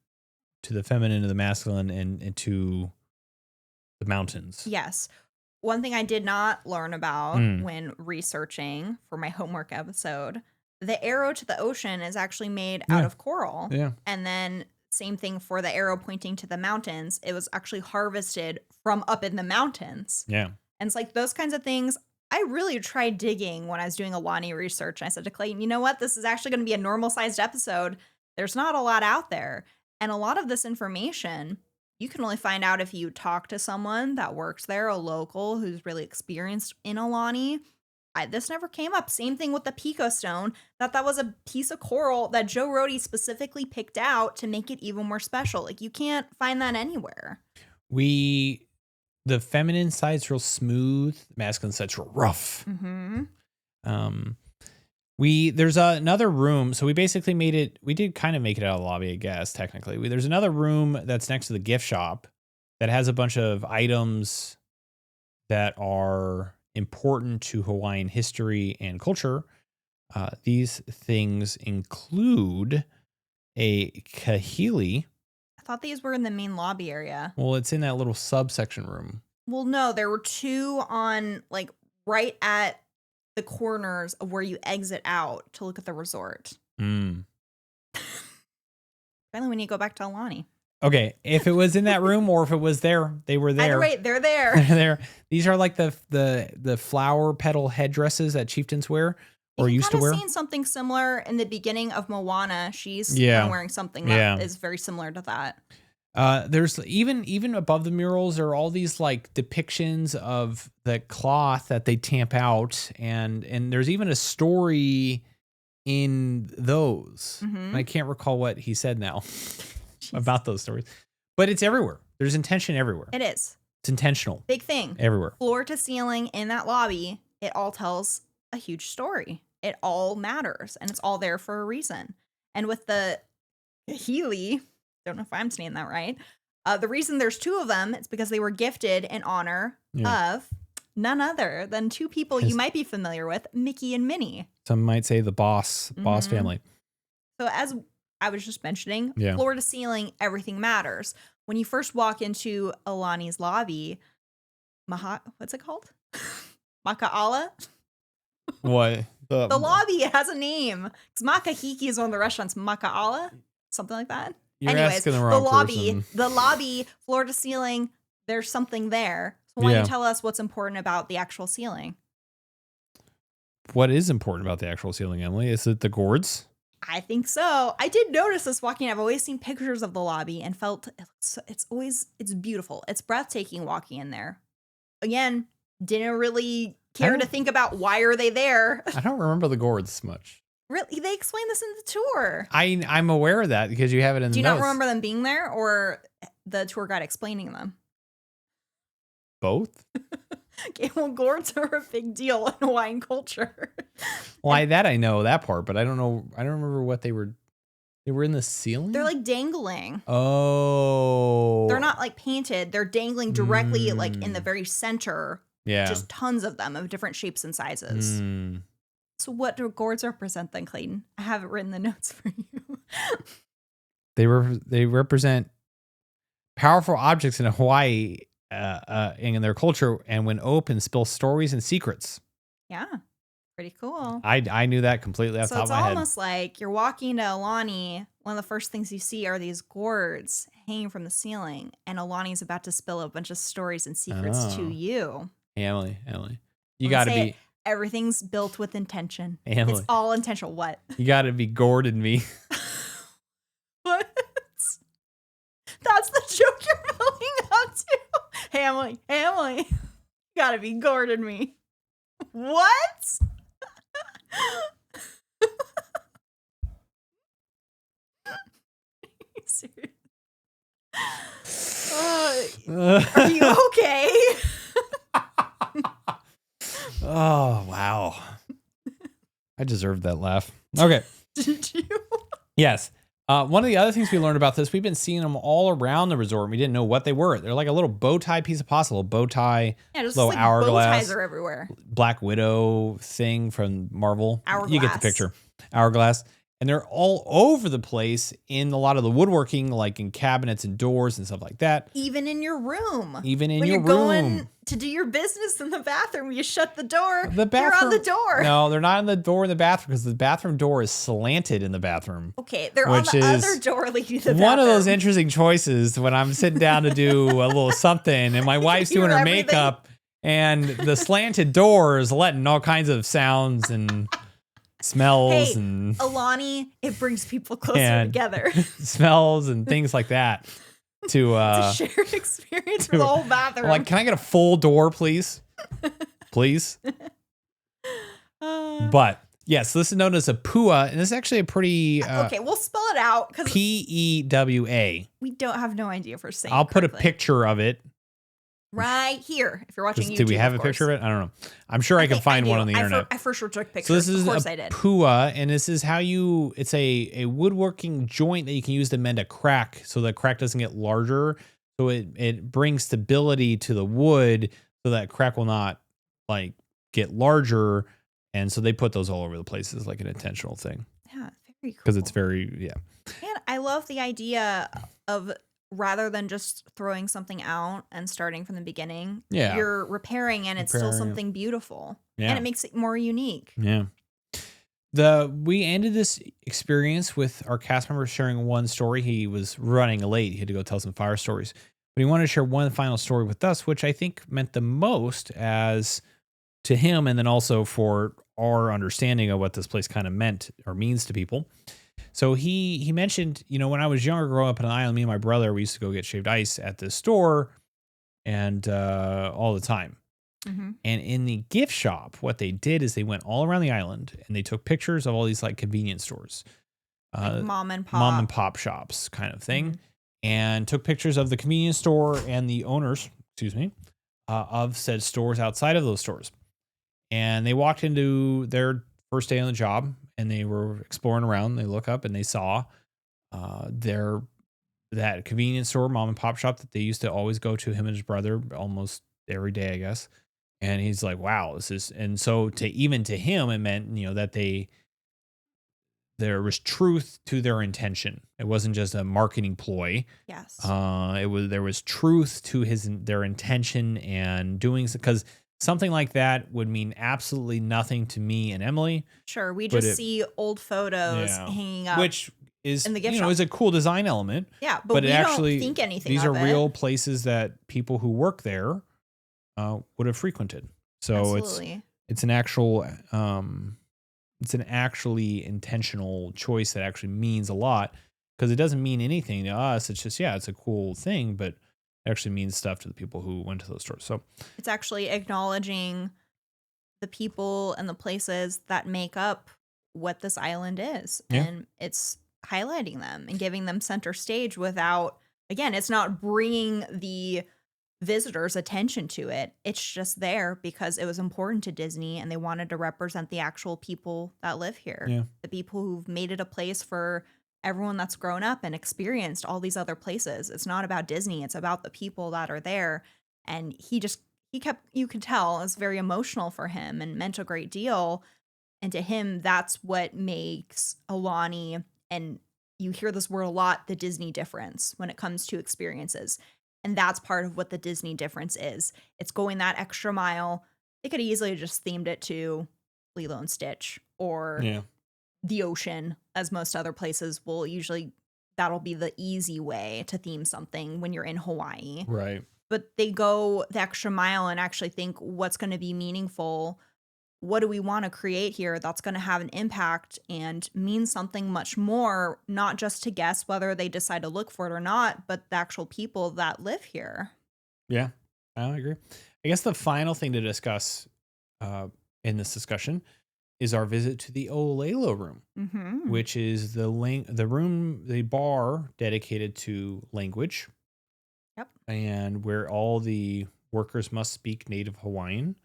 to the feminine, to the masculine, and to the mountains. Yes. One thing I did not learn about Mm. when researching for my homework episode, the arrow to the ocean is actually made out Yeah. of coral. Yeah. And then same thing for the arrow pointing to the mountains. It was actually harvested from up in the mountains. Yeah. And it's like those kinds of things. I really tried digging when I was doing Aulani research. I said to Clayton, you know what? This is actually going to be a normal sized episode. There's not a lot out there. And a lot of this information, you can only find out if you talk to someone that works there, a local who's really experienced in Aulani. This never came up. Same thing with the Pico Stone, that was a piece of coral that Joe Rohde specifically picked out to make it even more special. Like, you can't find that anywhere. The feminine side's real smooth, the masculine side's real rough. Mm-hmm. There's another room, so we basically we did kind of make it out of the lobby, I guess, technically. There's another room that's next to the gift shop that has a bunch of items that are important to Hawaiian history and culture. These things include a kahili. I thought these were in the main lobby area. Well, it's in that little subsection room. Well, no, there were two on, like, right at the corners of where you exit out to look at the resort. Mm. Finally, we need to go back to Aulani. Okay, if it was in that room or if it was there, they were there. Either way, they're there. They're there. These are like the flower petal headdresses that chieftains wear or used to wear. I've seen something similar in the beginning of Moana. She's Yeah. wearing something that is very similar to that. There's even above the murals there are all these like depictions of the cloth that they tamp out, and there's even a story in those. Mhm. And I can't recall what he said now about those stories, but it's everywhere. There's intention everywhere. It is. It's intentional Big thing. everywhere. Floor to ceiling in that lobby, it all tells a huge story. It all matters, and it's all there for a reason. And with the Healy, don't know if I'm saying that right. The reason there's two of them, it's because they were gifted in honor of none other than two people you might be familiar with, Mickey and Minnie. Some might say the boss family. So as I was just mentioning, Yeah. floor to ceiling, everything matters. When you first walk into Aulani's lobby, what's it called? Maka'ala? What? The lobby has a name. Because Makahiki is one of the restaurants. Maka'ala? Something like that. You're Anyways, asking the wrong person. the lobby, floor to ceiling, there's something there. So why don't you tell us what's important about the actual ceiling? What is important about the actual ceiling, Emily? Is it the gourds? I think so. I did notice this walking. I've always seen pictures of the lobby and felt it's beautiful. It's breathtaking walking in there. Again, didn't really care to think about why are they there. I don't remember the gourds much. Really, they explain this in the tour. I'm aware of that because you have it in the notes. Do you not remember them being there or the tour guide explaining them? Both? Okay, well, gourds are a big deal in Hawaiian culture. Well, I know that part, but I don't know. I don't remember what they were. They were in the ceiling? They're like dangling. Oh. They're not like painted. They're dangling directly like in the very center. Yeah. Just tons of them of different shapes and sizes. So what do gourds represent then, Clayton? I have it written in the notes for you. They represent powerful objects in Hawaii in their culture, and when open, spill stories and secrets. Yeah. Pretty cool. I knew that completely off the top of my head. So it's almost like you're walking to Aulani. One of the first things you see are these gourds hanging from the ceiling, and Aulani's about to spill a bunch of stories and secrets to you. Hey, Emily, you got to be. Everything's built with intention. Emily, it's all intentional. What? You got to be gourding me. What? That's the joke you're building up to. Hey, Emily, you got to be gourding me. What? Serious? Are you okay? Oh, wow. I deserved that laugh. Okay. Did you? Yes. One of the other things we learned about this, we've been seeing them all around the resort. We didn't know what they were. They're like a little bow tie piece of pasta, a little bow tie, just little like hourglass. Bow ties are everywhere. Black Widow thing from Marvel. Hourglass. You get the picture. Hourglass. And they're all over the place in a lot of the woodworking, like in cabinets and doors and stuff like that. Even in your room. Even in when your you're room. Going to do your business in the bathroom, you shut the door. The bathroom, they're on the door. No, they're not on the door in the bathroom because the bathroom door is slanted in the bathroom. Okay, they're on the other door leading to the bathroom. One of those interesting choices when I'm sitting down to do a little something and my wife's doing her makeup and the slanted door is letting all kinds of sounds and smells and Aulani, it brings people closer together. Smells and things like that. It's a shared experience for the whole bathroom. Like, can I get a full door, please? Please. But yes, this is known as a PUA, and this is actually a pretty okay, we'll spell it out because PEWA. We don't have no idea if we're saying. I'll put a picture of it right here. If you're watching YouTube, do we have a picture of it? I don't know. I'm sure I can find one on the internet. I for sure took pictures. So this is of course a I did. PUA, and this is how it's a woodworking joint that you can use to mend a crack, so the crack doesn't get larger. So it brings stability to the wood, so that crack will not like get larger. And so they put those all over the place as like an intentional thing. Yeah, very cool. Because it's very And I love the idea of, rather than just throwing something out and starting from the beginning, you're repairing and it's still something beautiful. Yeah. And it makes it more unique. Yeah. We ended this experience with our cast member sharing one story. He was running late. He had to go tell some fire stories. But he wanted to share one final story with us, which I think meant the most as to him and then also for our understanding of what this place kind of meant or means to people. So he mentioned, when I was younger, growing up in an island, me and my brother, we used to go get shaved ice at this store and all the time. Mm-hmm. And in the gift shop, what they did is they went all around the island and they took pictures of all these like convenience stores, like mom and pop shops kind of thing, mm-hmm. and took pictures of the convenience store and the owners, of said stores outside of those stores. And they walked into their first day on the job and they were exploring around. They look up and they saw that convenience store, mom and pop shop that they used to always go to, him and his brother, almost every day, I guess. And he's like, wow, this is, and so to him, it meant, that there was truth to their intention. It wasn't just a marketing ploy. Yes. There was truth to their intention and doing so, because something like that would mean absolutely nothing to me and Emily. Sure, we just see old photos hanging up, which is in the gift shop. Is a cool design element. Yeah, but we don't think anything. These of are real places that people who work there would have frequented. So it's an actual it's an actually intentional choice that actually means a lot, because it doesn't mean anything to us. It's just it's a cool thing, but actually means stuff to the people who went to those stores. So it's actually acknowledging the people and the places that make up what this island is. Yeah. And it's highlighting them and giving them center stage without, again, it's not bringing the visitors' attention to it. It's just there because it was important to Disney and they wanted to represent the actual people that live here. Yeah. The people who've made it a place for everyone that's grown up and experienced all these other places. It's not about Disney. It's about the people that are there. And you could tell it's very emotional for him and meant a great deal. And to him, that's what makes Aulani, and you hear this word a lot, the Disney difference when it comes to experiences. And that's part of what the Disney difference is. It's going that extra mile. They could easily just themed it to Lilo and Stitch or the ocean, as most other places will usually, that'll be the easy way to theme something when you're in Hawaii. Right. But they go the extra mile and actually think, what's going to be meaningful? What do we want to create here that's going to have an impact and mean something much more, not just to guess whether they decide to look for it or not, but the actual people that live here. Yeah, I agree. I guess the final thing to discuss in this discussion is our visit to the Olelo room, mm-hmm. which is the bar dedicated to language. Yep. And where all the workers must speak native Hawaiian.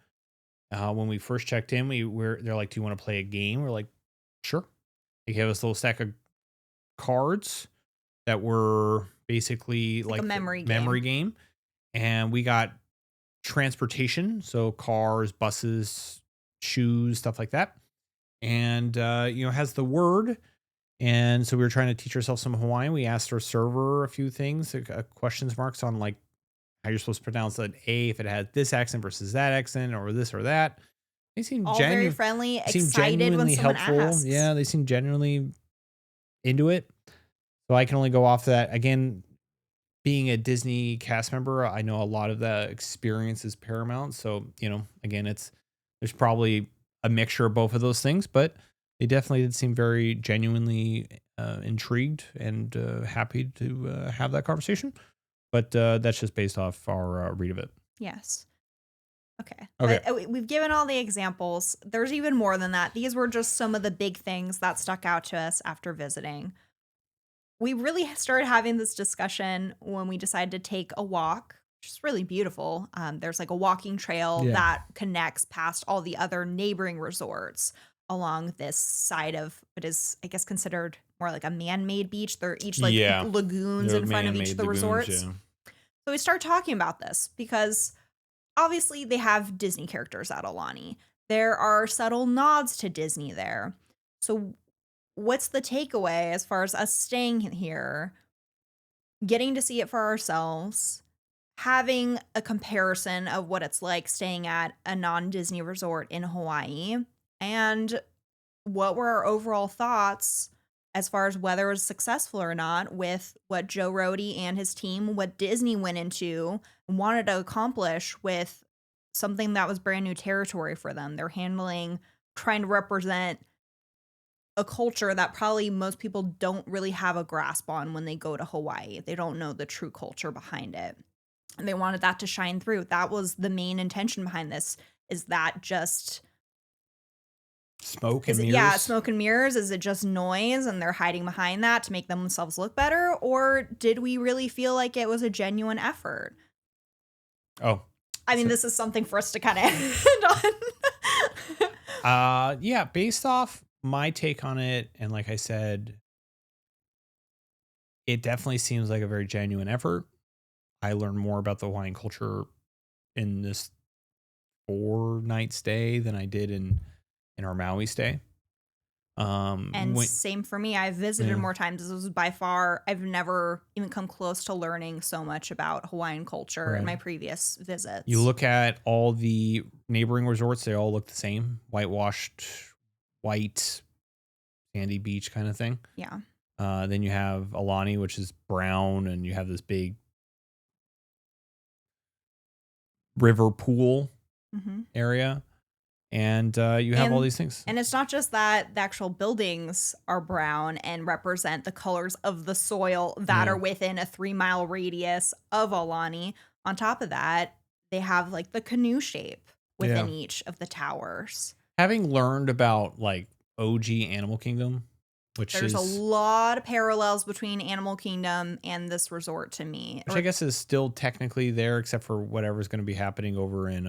When we first checked in, they're like, "Do you want to play a game?" We're like, "Sure." They gave us a little stack of cards that were basically like a memory game, and we got transportation, so cars, buses, shoes, stuff like that, and has the word And so we were trying to teach ourselves some Hawaiian. We asked our server a few things, questions marks on like how you're supposed to pronounce an A if it had this accent versus that accent or this or that. They seem All very friendly, excited when genuinely someone helpful. asks. Yeah, they seem genuinely into it. So I can only go off that. Again, being a Disney cast member, I know a lot of the experience is paramount. So, again, there's probably a mixture of both of those things, but they definitely did seem very genuinely intrigued and happy to have that conversation. But that's just based off our read of it. Yes. Okay. Okay. We've given all the examples. There's even more than that. These were just some of the big things that stuck out to us after visiting. We really started having this discussion when we decided to take a walk, which is really beautiful. There's like a walking trail that connects past all the other neighboring resorts along this side of what is, I guess, considered more like a man-made beach. They're each like lagoons in front of each of the resorts. So we start talking about this because obviously they have Disney characters at Aulani. There are subtle nods to Disney there. So what's the takeaway as far as us staying here, getting to see it for ourselves, having a comparison of what it's like staying at a non-Disney resort in Hawaii, and what were our overall thoughts as far as whether it was successful or not with what Joe Rohde and his team, what Disney went into and wanted to accomplish with something that was brand new territory for them. They're trying to represent a culture that probably most people don't really have a grasp on when they go to Hawaii. They don't know the true culture behind it. And they wanted that to shine through. That was the main intention behind this. Is that just smoke and mirrors? Smoke and mirrors. Is it just noise and they're hiding behind that to make themselves look better? Or did we really feel like it was a genuine effort? Oh. I mean, this is something for us to kind of end on. Yeah, based off my take on it, and like I said, it definitely seems like a very genuine effort. I learned more about the Hawaiian culture in this 4-night stay than I did in our Maui stay. Same for me. I've visited more times. This was by far, I've never even come close to learning so much about Hawaiian culture in my previous visits. You look at all the neighboring resorts, they all look the same. Whitewashed, white, sandy beach kind of thing. Yeah. Then you have Aulani, which is brown, and you have this big river pool area. And you have all these things. And it's not just that the actual buildings are brown and represent the colors of the soil that are within a 3-mile radius of Aulani. On top of that, they have like the canoe shape within each of the towers. Having learned about like OG Animal Kingdom, there's a lot of parallels between Animal Kingdom and this resort to me. Which I guess is still technically there, except for whatever's going to be happening over in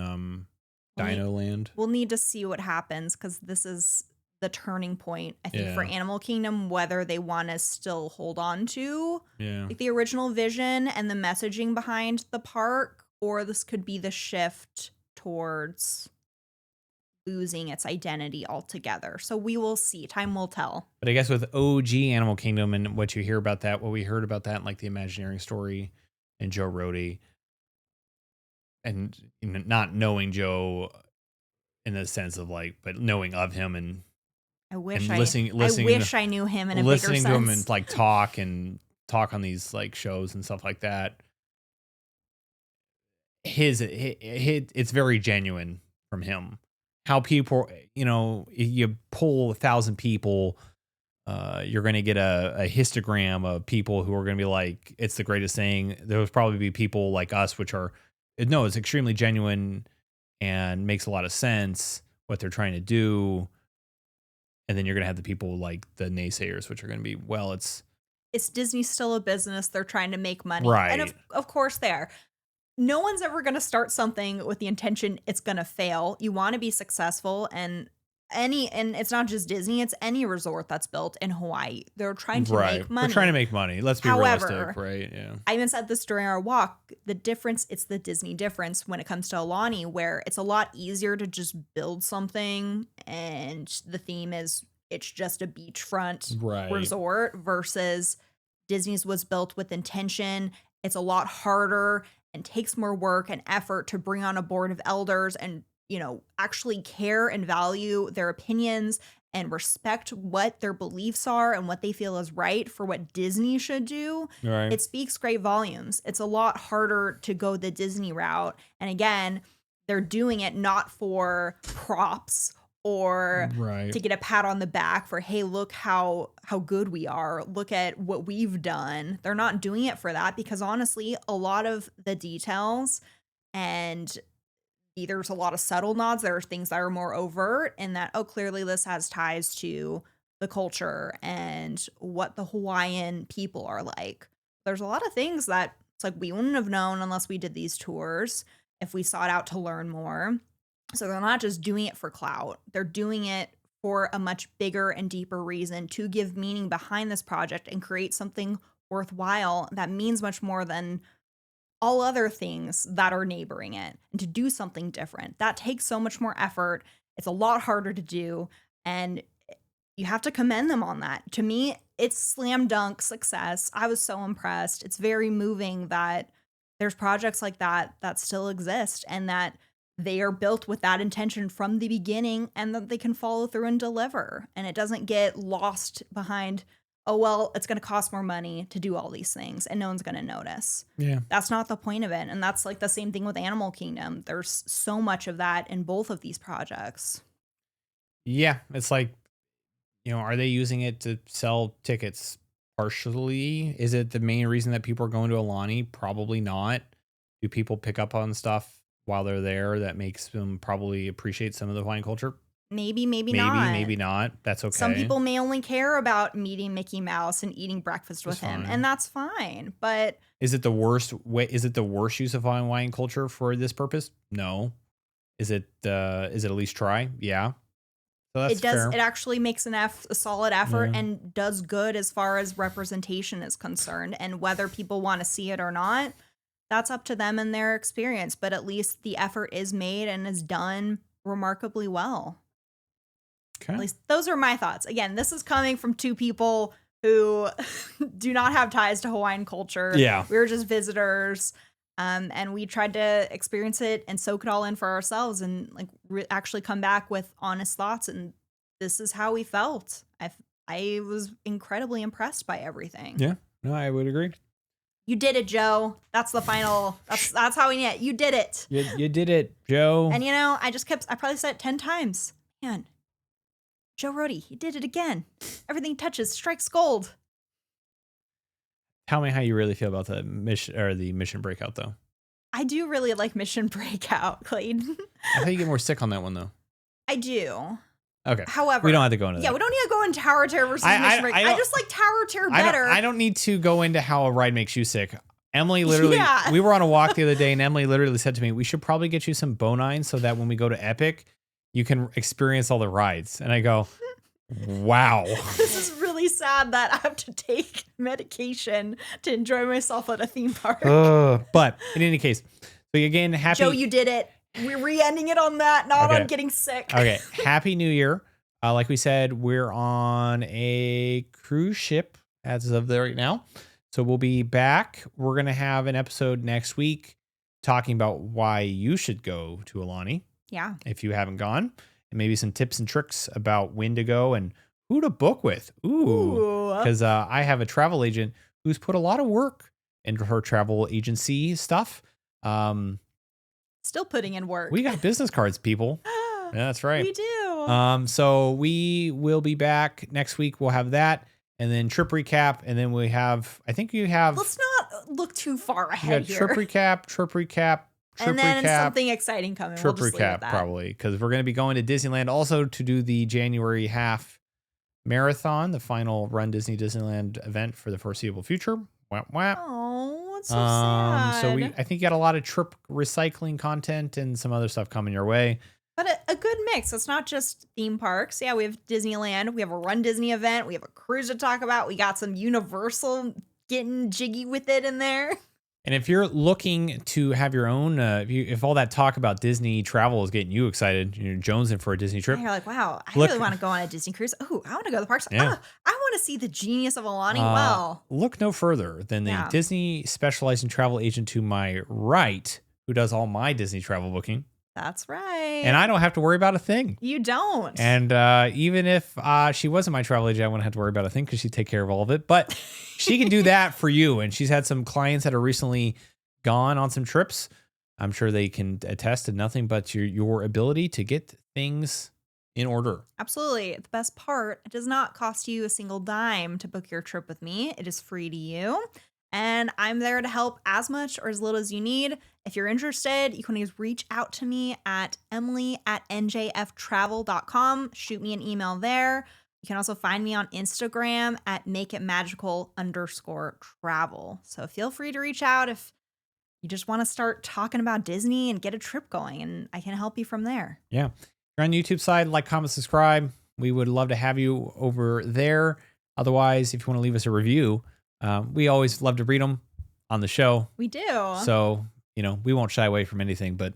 Dino Land. We'll need to see what happens because this is the turning point, I think, for Animal Kingdom, whether they want to still hold on to like the original vision and the messaging behind the park, or this could be the shift towards losing its identity altogether. So we will see. Time will tell. But I guess with OG Animal Kingdom and what you hear about that, what we heard about that in like the Imagineering story and Joe Rohde, and not knowing Joe in the sense of like, but knowing of him and I wish I knew him in a bigger sense. Listening to him and like talk on these like shows and stuff like that. It's very genuine from him. How people, you pull 1,000 people, you're going to get a histogram of people who are going to be like, it's the greatest thing. There will probably be people like us, it's extremely genuine and makes a lot of sense what they're trying to do. And then you're going to have the people like the naysayers, which are going to be, well, it's Disney still a business. They're trying to make money. Right. And of course they are. No one's ever going to start something with the intention it's going to fail. You want to be successful, and it's not just Disney, it's any resort that's built in Hawaii. They're trying to make money. They're trying to make money. Let's be realistic, right? Yeah. I even said this during our walk. It's the Disney difference when it comes to Aulani, where it's a lot easier to just build something and the theme is it's just a beachfront Right. resort versus Disney's was built with intention. It's a lot harder and takes more work and effort to bring on a board of elders and, actually care and value their opinions and respect what their beliefs are and what they feel is right for what Disney should do. Right. It speaks great volumes. It's a lot harder to go the Disney route. And again, they're doing it not for props or Right. to get a pat on the back for, hey, look how good we are. Look at what we've done. They're not doing it for that because honestly, a lot of the details and there's a lot of subtle nods. There are things that are more overt in that, oh, clearly this has ties to the culture and what the Hawaiian people are like. There's a lot of things that it's like we wouldn't have known unless we did these tours, if we sought out to learn more. So they're not just doing it for clout. They're doing it for a much bigger and deeper reason to give meaning behind this project and create something worthwhile that means much more than all other things that are neighboring it, and to do something different. That takes so much more effort. It's a lot harder to do, and you have to commend them on that. To me, it's slam dunk success. I was so impressed. It's very moving that there's projects like that that still exist and that they are built with that intention from the beginning and that they can follow through and deliver. And it doesn't get lost behind, oh, well, it's going to cost more money to do all these things and no one's going to notice. Yeah. That's not the point of it. And that's like the same thing with Animal Kingdom. There's so much of that in both of these projects. Yeah. It's like, are they using it to sell tickets? Partially. Is it the main reason that people are going to Aulani? Probably not. Do people pick up on stuff while they're there that makes them probably appreciate some of the Hawaiian culture? Maybe not. Maybe not. That's okay. Some people may only care about meeting Mickey Mouse and eating breakfast with him, and that's fine. But is it the worst way? Is it the worst use of Hawaiian culture for this purpose? No. Is it at least try? Yeah. So that's fair. It actually makes a solid effort and does good as far as representation is concerned. And whether people want to see it or not, that's up to them and their experience. But at least the effort is made and is done remarkably well. Okay. At least those are my thoughts. Again, this is coming from two people who do not have ties to Hawaiian culture. Yeah. We were just visitors. And we tried to experience it and soak it all in for ourselves and like actually come back with honest thoughts. And this is how we felt. I was incredibly impressed by everything. Yeah, no, I would agree. You did it, Joe. That's the final. That's how we need it. You did it. You did it, Joe. And I probably said it 10 times. Man, Joe Rohde, he did it again. Everything touches strikes gold. Tell me how you really feel about the Mission Breakout, though. I do really like Mission Breakout, Clayton. I thought you get more sick on that one, though. I do. Okay. However, we don't have to go into that. Yeah, we don't need to go into Tower Terror versus Mission Breakout. I just like Tower Terror better. I don't need to go into how a ride makes you sick. Emily literally, we were on a walk the other day, and Emily literally said to me, we should probably get you some Bonine so that when we go to Epic, you can experience all the rides. And I go, wow. This is really sad that I have to take medication to enjoy myself at a theme park. But in any case, so again, happy. Joe, you did it. We're re-ending it on that, not on getting sick. Okay. Happy New Year. Like we said, we're on a cruise ship as of right now. So we'll be back. We're going to have an episode next week talking about why you should go to Aulani. Yeah. If you haven't gone. And maybe some tips and tricks about when to go and who to book with. Ooh. Because I have a travel agent who's put a lot of work into her travel agency stuff. Still putting in work. We got business cards, people. Yeah, that's right. We do. So we will be back next week. We'll have that. And then trip recap. And then we have, I think you have. Let's not look too far ahead here. Trip recap. And then something exciting coming. Trip recap, probably, because we're going to be going to Disneyland also to do the January half marathon, the final Run Disneyland event for the foreseeable future. Whap, whap. Oh, that's so sad. So I think you got a lot of trip recycling content and some other stuff coming your way. But a good mix. It's not just theme parks. Yeah, we have Disneyland. We have a Run Disney event. We have a cruise to talk about. We got some Universal getting jiggy with it in there. And if you're looking to have your own, if all that talk about Disney travel is getting you excited, you're jonesing for a Disney trip. And you're like, wow, I really want to go on a Disney cruise. Oh, I want to go to the parks. Yeah. I want to see the genius of Aulani. Look no further than the Disney specializing travel agent to my right, who does all my Disney travel booking. That's right. And I don't have to worry about a thing. You don't. And even if she wasn't my travel agent, I wouldn't have to worry about a thing because she'd take care of all of it. But she can do that for you. And she's had some clients that are recently gone on some trips. I'm sure they can attest to nothing but your ability to get things in order. Absolutely. The best part, it does not cost you a single dime to book your trip with me. It is free to you. And I'm there to help as much or as little as you need. If you're interested, you can always reach out to me at emily@njftravel.com. Shoot me an email there. You can also find me on Instagram at makeitmagical_travel. So feel free to reach out if you just want to start talking about Disney and get a trip going, and I can help you from there. Yeah. If you're on the YouTube side, like, comment, subscribe. We would love to have you over there. Otherwise, if you want to leave us a review, we always love to read them on the show. We do. So, we won't shy away from anything, but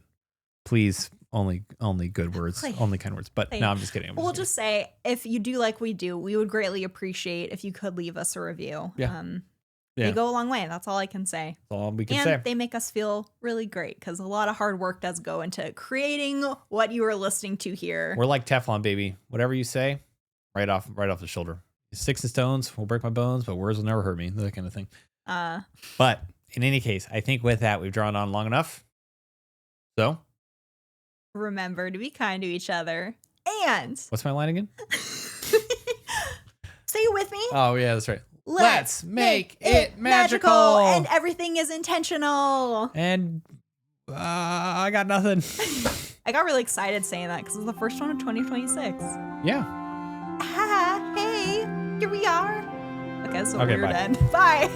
please, only good words, only kind words. But no, I'm just kidding. We'll just say, if you do like we do, we would greatly appreciate if you could leave us a review. Yeah. They go a long way. That's all I can say. That's all we can say. And they make us feel really great because a lot of hard work does go into creating what you are listening to here. We're like Teflon, baby. Whatever you say, right off the shoulder. Sticks and stones will break my bones, but words will never hurt me. That kind of thing. But in any case, I think with that, we've drawn on long enough. So remember to be kind to each other. And what's my line again? Say it with me. Oh, yeah, that's right. Let's make it magical. And everything is intentional. And I got nothing. I got really excited saying that because it's the first one of 2026. Yeah. Hey, here we are. Okay, so okay, weird bye. end. Bye.